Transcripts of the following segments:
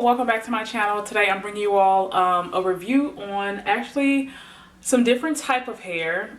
Welcome back to my channel. Today I'm bringing you all a review on actually some different type of hair.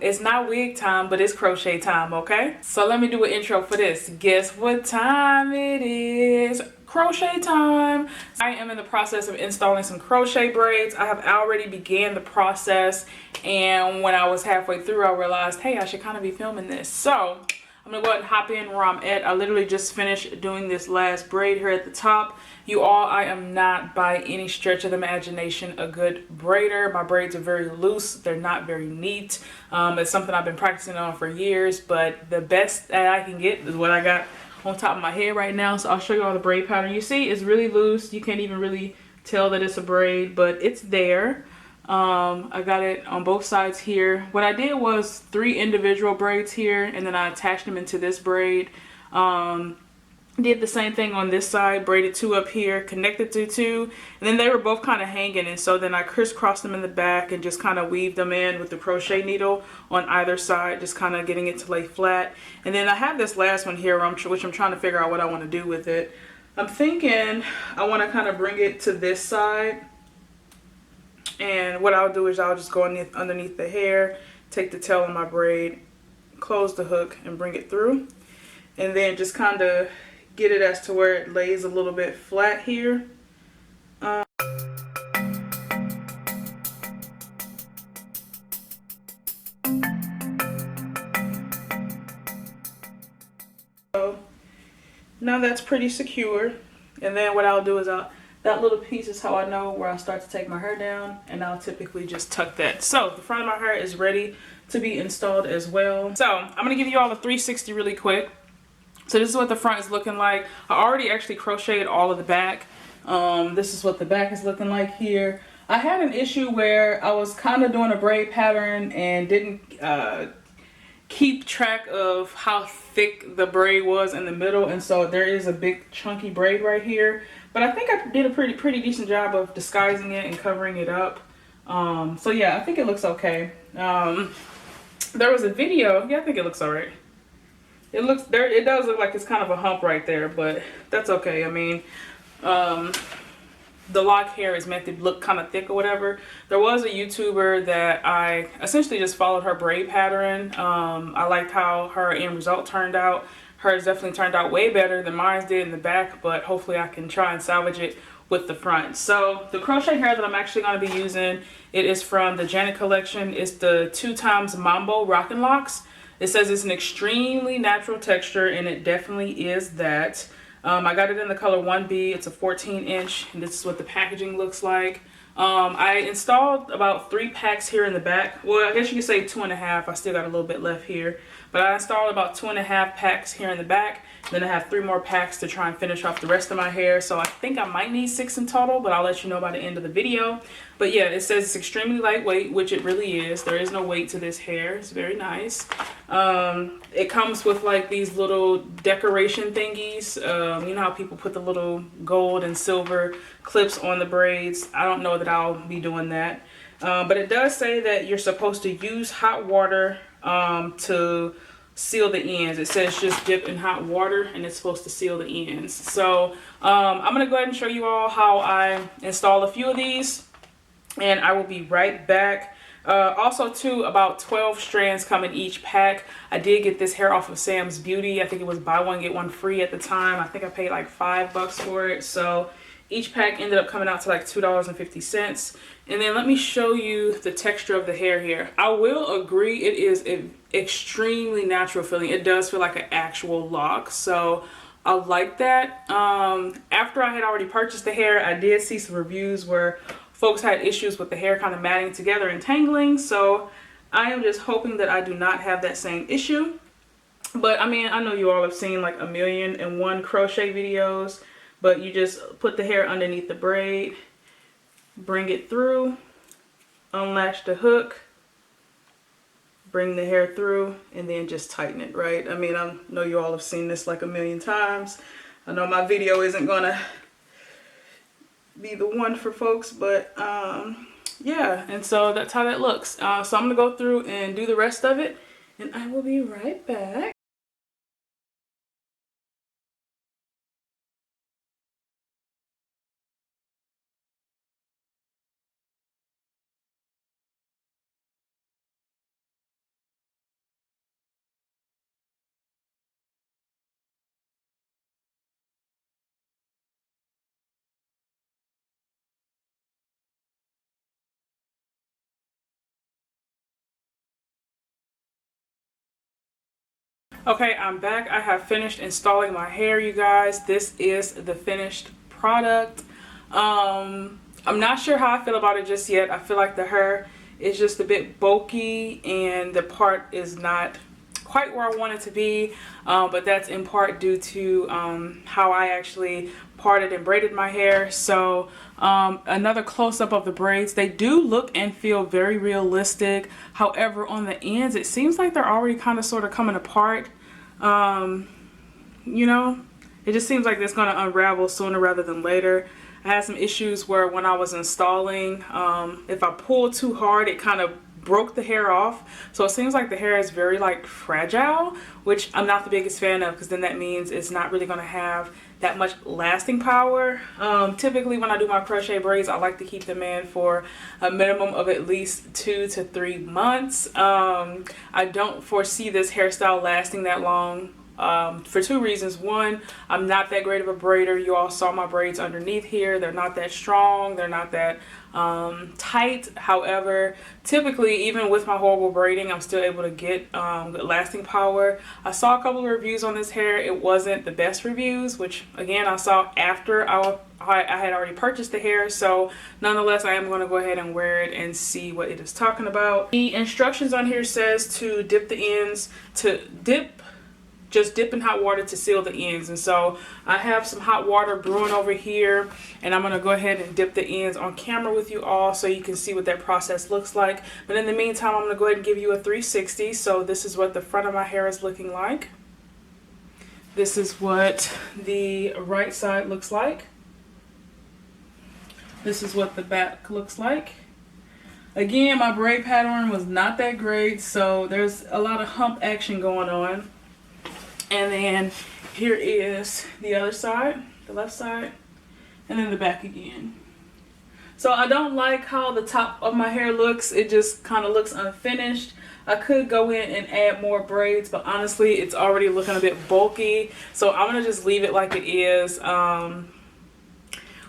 It's not wig time, but it's crochet time, okay? So let me do an intro for this. Guess what time it is? Crochet time. I am in the process of installing some crochet braids. I have already began the process, and when I was halfway through I realized, hey, I should kind of be filming this. So I'm gonna go ahead and hop in where I'm at. I literally just finished doing this last braid here at the top. You all, I am not by any stretch of the imagination a good braider. My braids are very loose. They're not very neat. It's something I've been practicing on for years, but the best that I can get is what I got on top of my head right now. So I'll show you all the braid pattern. You see it's really loose. You can't even really tell that it's a braid, but it's there. I got it on both sides here. What I did was 3 individual braids here, and then I attached them into this braid. Did the same thing on this side, braided 2 up here, connected to 2, and then they were both kind of hanging, and so then I crisscrossed them in the back and just kind of weaved them in with the crochet needle on either side, just kind of getting it to lay flat. And then I have this last one here which I'm trying to figure out what I want to do with it. I'm thinking I want to kind of bring it to this side, and what I'll do is I'll just go underneath the hair, take the tail of my braid, close the hook, and bring it through, and then just kind of get it as to where it lays a little bit flat here. So now that's pretty secure, and then what I'll do is that little piece is how I know where I start to take my hair down, and I'll typically just tuck that. So the front of my hair is ready to be installed as well. So I'm gonna give you all a 360 really quick. So this is what the front is looking like. I already actually crocheted all of the back. This is what the back is looking like here. I had an issue where I was kind of doing a braid pattern and didn't keep track of how thick the braid was in the middle, and so there is a big chunky braid right here. But I think I did a pretty decent job of disguising it and covering it up. So yeah, I think it looks okay. There was a video. Yeah, I think it looks alright. It does look like it's kind of a hump right there, but that's okay. I mean, the lock hair is meant to look kind of thick or whatever. There was a YouTuber that I essentially just followed her braid pattern. I liked how her end result turned out. Hers definitely turned out way better than mine did in the back, but hopefully I can try and salvage it with the front. So the crochet hair that I'm actually going to be using, it is from the Janet collection. It's the 2x Mambo Rockin Locs. It says it's an extremely natural texture, and it definitely is that. I got it in the color 1B. It's a 14-inch, and this is what the packaging looks like. I installed about 3 packs here in the back. Well, I guess you could say 2.5. I still got a little bit left here. But I installed about 2.5 packs here in the back. Then I have 3 more packs to try and finish off the rest of my hair. So I think I might need 6 in total, but I'll let you know by the end of the video. But yeah, it says it's extremely lightweight, which it really is. There is no weight to this hair. It's very nice. It comes with like these little decoration thingies. You know how people put the little gold and silver clips on the braids? I don't know that I'll be doing that. But it does say that you're supposed to use hot water to seal the ends. It says just dip in hot water, and it's supposed to seal the ends. So I'm gonna go ahead and show you all how I install a few of these, and I will be right back. Also too, about 12 strands come in each pack. I did get this hair off of Sam's Beauty. I think it was buy one get one free at the time. I think I paid like $5 for it. So each pack ended up coming out to like $2.50. And then let me show you the texture of the hair here. I will agree, it is extremely natural feeling. It does feel like an actual lock. So I like that. After I had already purchased the hair, I did see some reviews where folks had issues with the hair kind of matting together and tangling. So I am just hoping that I do not have that same issue. But I mean, I know you all have seen like 1,000,001 crochet videos, but you just put the hair underneath the braid, bring it through, unlatch the hook, bring the hair through, and then just tighten it, right? I mean, I know you all have seen this like 1,000,000 times. I know my video isn't gonna be the one for folks, but yeah, and so that's how that looks. So I'm gonna go through and do the rest of it, and I will be right back. Okay, I'm back. I have finished installing my hair, you guys. This is the finished product. I'm not sure how I feel about it just yet. I feel like the hair is just a bit bulky and the part is not quite where I want it to be, but that's in part due to how I actually parted and braided my hair. So another close-up of the braids. They do look and feel very realistic. However, on the ends, it seems like they're already kind of sort of coming apart. You know, it just seems like it's going to unravel sooner rather than later. I had some issues where when I was installing, if I pulled too hard, it kind of broke the hair off. So it seems like the hair is very like fragile, which I'm not the biggest fan of, because then that means it's not really going to have that much lasting power. Typically when I do my crochet braids, I like to keep them in for a minimum of at least 2 to 3 months. I don't foresee this hairstyle lasting that long. For 2 reasons. One, I'm not that great of a braider. You all saw my braids underneath here. They're not that strong. They're not that tight. However, typically, even with my horrible braiding, I'm still able to get good lasting power. I saw a couple of reviews on this hair. It wasn't the best reviews, which again, I saw after I had already purchased the hair. So nonetheless, I am going to go ahead and wear it and see what it is talking about. The instructions on here says to dip the ends, just dip in hot water to seal the ends. And so I have some hot water brewing over here, and I'm going to go ahead and dip the ends on camera with you all so you can see what that process looks like. But in the meantime, I'm going to go ahead and give you a 360. So this is what the front of my hair is looking like. This is what the right side looks like. This is what the back looks like. Again, my braid pattern was not that great, so there's a lot of hump action going on. And then here is the other side, the left side, and then the back again. So I don't like how the top of my hair looks. It just kind of looks unfinished. I could go in and add more braids, but honestly, it's already looking a bit bulky. So I'm going to just leave it like it is.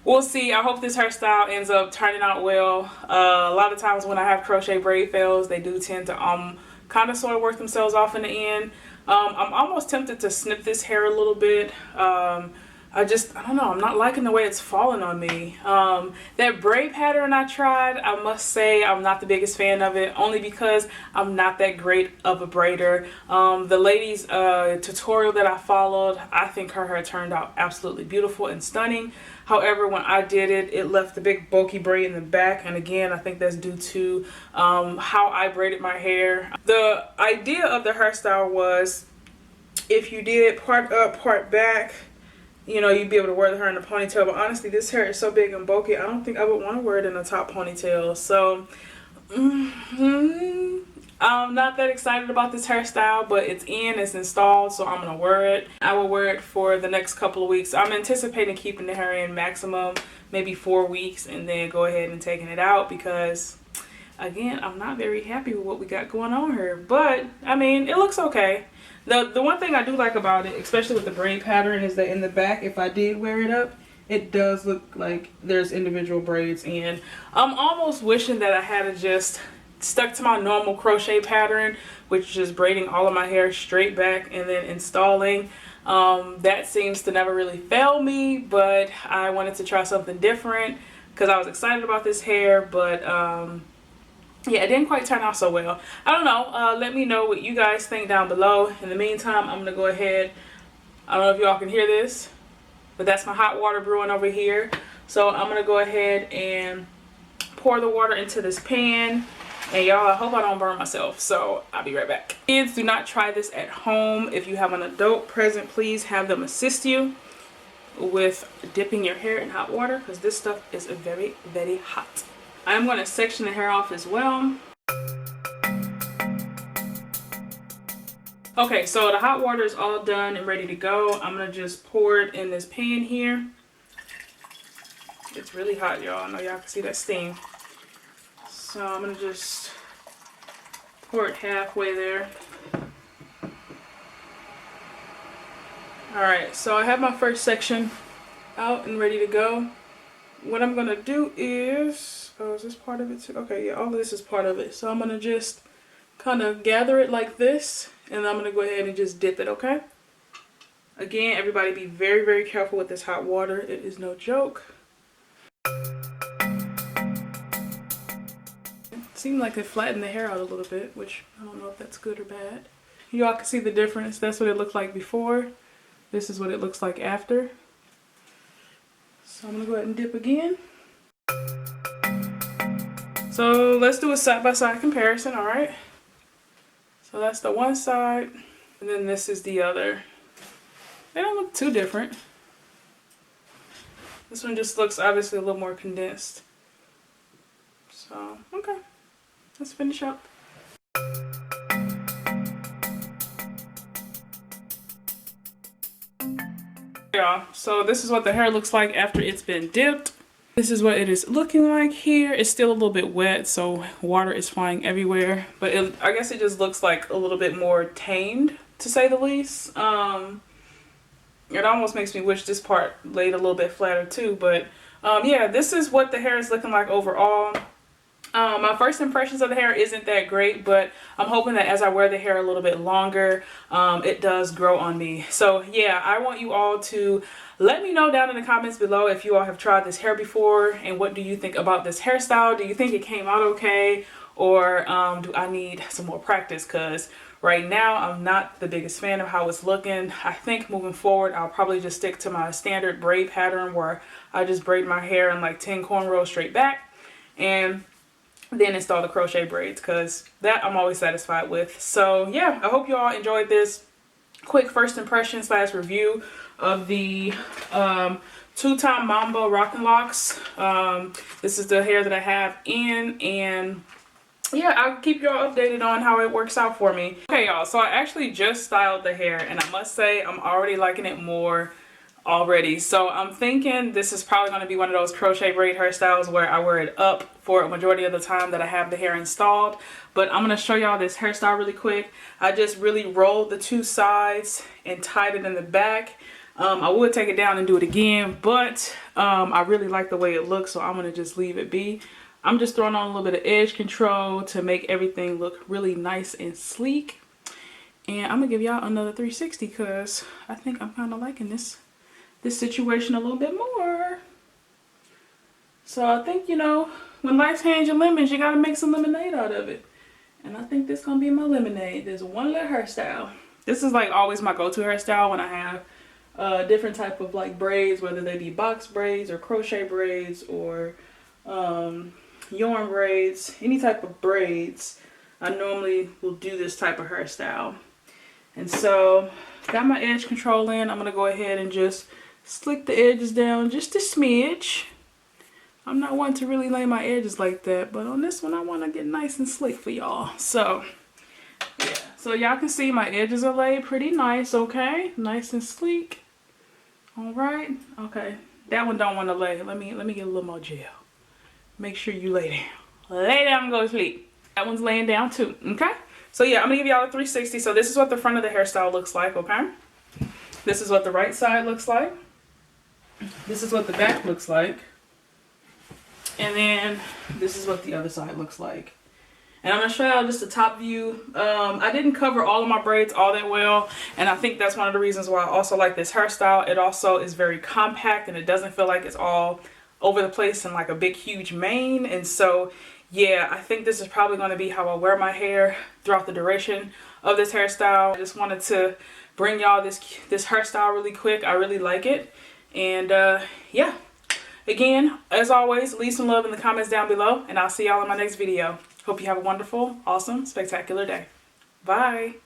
We'll see. I hope this hairstyle ends up turning out well. A lot of times when I have crochet braid fails, they do tend to kind of sort of work themselves off in the end. I'm almost tempted to snip this hair a little bit. I don't know, I'm not liking the way it's falling on me. That braid pattern I tried, I must say I'm not the biggest fan of it, only because I'm not that great of a braider. The lady's tutorial that I followed, I think her hair turned out absolutely beautiful and stunning. However, when I did it, it left the big bulky braid in the back, and again, I think that's due to how I braided my hair. The idea of the hairstyle was if you did part up, part back, you know, you'd be able to wear the hair in a ponytail. But honestly, this hair is so big and bulky, I don't think I would want to wear it in a top ponytail. So I'm not that excited about this hairstyle, but it's installed, so I'm gonna wear it. I will wear it for the next couple of weeks. I'm anticipating keeping the hair in maximum maybe 4 weeks, and then go ahead and taking it out, because again, I'm not very happy with what we got going on here. But I mean, it looks okay. The one thing I do like about it, especially with the braid pattern, is that in the back, if I did wear it up, it does look like there's individual braids in. I'm almost wishing that I had just stuck to my normal crochet pattern, which is just braiding all of my hair straight back and then installing. That seems to never really fail me, but I wanted to try something different because I was excited about this hair, but yeah, it didn't quite turn out so well. I don't know. Let me know what you guys think down below. In the meantime, I'm gonna go ahead. I don't know if y'all can hear this, but that's my hot water brewing over here. So I'm gonna go ahead and pour the water into this pan. And y'all, I hope I don't burn myself, so I'll be right back. Kids, do not try this at home. If you have an adult present, please have them assist you with dipping your hair in hot water, because this stuff is very, very hot. I'm going to section the hair off as well. Okay, so the hot water is all done and ready to go. I'm going to just pour it in this pan here. It's really hot, y'all. I know y'all can see that steam. So I'm going to just pour it halfway there. Alright, so I have my first section out and ready to go. What I'm going to do is, oh, is this part of it too? Okay, yeah, all of this is part of it. So I'm going to just kind of gather it like this, and I'm going to go ahead and just dip it, okay? Again, everybody be very, very careful with this hot water. It is no joke. Seemed like it flattened the hair out a little bit, which I don't know if that's good or bad. Y'all can see the difference. That's what it looked like before. This is what it looks like after. So I'm gonna go ahead and dip again. So let's do a side-by-side comparison, all right? So that's the one side, and then this is the other. They don't look too different. This one just looks obviously a little more condensed. So, okay. Let's finish up. Y'all, so this is what the hair looks like after it's been dipped. This is what it is looking like here. It's still a little bit wet, so water is flying everywhere. But I guess it just looks like a little bit more tamed, to say the least. It almost makes me wish this part laid a little bit flatter too. But yeah, this is what the hair is looking like overall. My first impressions of the hair isn't that great, but I'm hoping that as I wear the hair a little bit longer, it does grow on me. So yeah, I want you all to let me know down in the comments below if you all have tried this hair before, and what do you think about this hairstyle? Do you think it came out okay, or do I need some more practice? Because right now I'm not the biggest fan of how it's looking. I think moving forward I'll probably just stick to my standard braid pattern, where I just braid my hair in like 10 cornrows straight back, and then install the crochet braids, because that I'm always satisfied with. So yeah, I hope you all enjoyed this quick first impression / review of the two-time Mambo Rockin Locs. This is the hair that I have in, and yeah, I'll keep y'all updated on how it works out for me. Okay y'all, so I actually just styled the hair, and I must say I'm already liking it more already. So I'm thinking this is probably going to be one of those crochet braid hairstyles where I wear it up for a majority of the time that I have the hair installed. But I'm going to show y'all this hairstyle really quick. I just really rolled the two sides and tied it in the back. I would take it down and do it again, but I really like the way it looks, so I'm going to just leave it be. I'm just throwing on a little bit of edge control to make everything look really nice and sleek. And I'm going to give y'all another 360 because I think I'm kind of liking this situation a little bit more. So I think, you know, when life's hands you lemons, you gotta make some lemonade out of it. And I think this gonna be my lemonade. There's one little hairstyle. This is like always my go-to hairstyle when I have different type of like braids, whether they be box braids or crochet braids or yarn braids, any type of braids. I normally will do this type of hairstyle. And so got my edge control in. I'm gonna go ahead and just slick the edges down just a smidge. I'm not one to really lay my edges like that, but on this one I want to get nice and slick for y'all. So yeah, so y'all can see my edges are laid pretty nice, okay? Nice and sleek. All right, okay. That one don't want to lay. Let me get a little more gel. Make sure you lay down. Lay down and go to sleep. That one's laying down too, okay? So yeah, I'm gonna give y'all a 360. So this is what the front of the hairstyle looks like, okay? This is what the right side looks like. This is what the back looks like. And then this is what the other side looks like. And I'm gonna show y'all just the top view. I didn't cover all of my braids all that well, and I think that's one of the reasons why I also like this hairstyle. It also is very compact and it doesn't feel like it's all over the place in like a big huge mane. And so yeah, I think this is probably going to be how I wear my hair throughout the duration of this hairstyle. I just wanted to bring y'all this hairstyle really quick. I really like it. And yeah, again, as always, leave some love in the comments down below, and I'll see y'all in my next video. Hope you have a wonderful, awesome, spectacular day. Bye.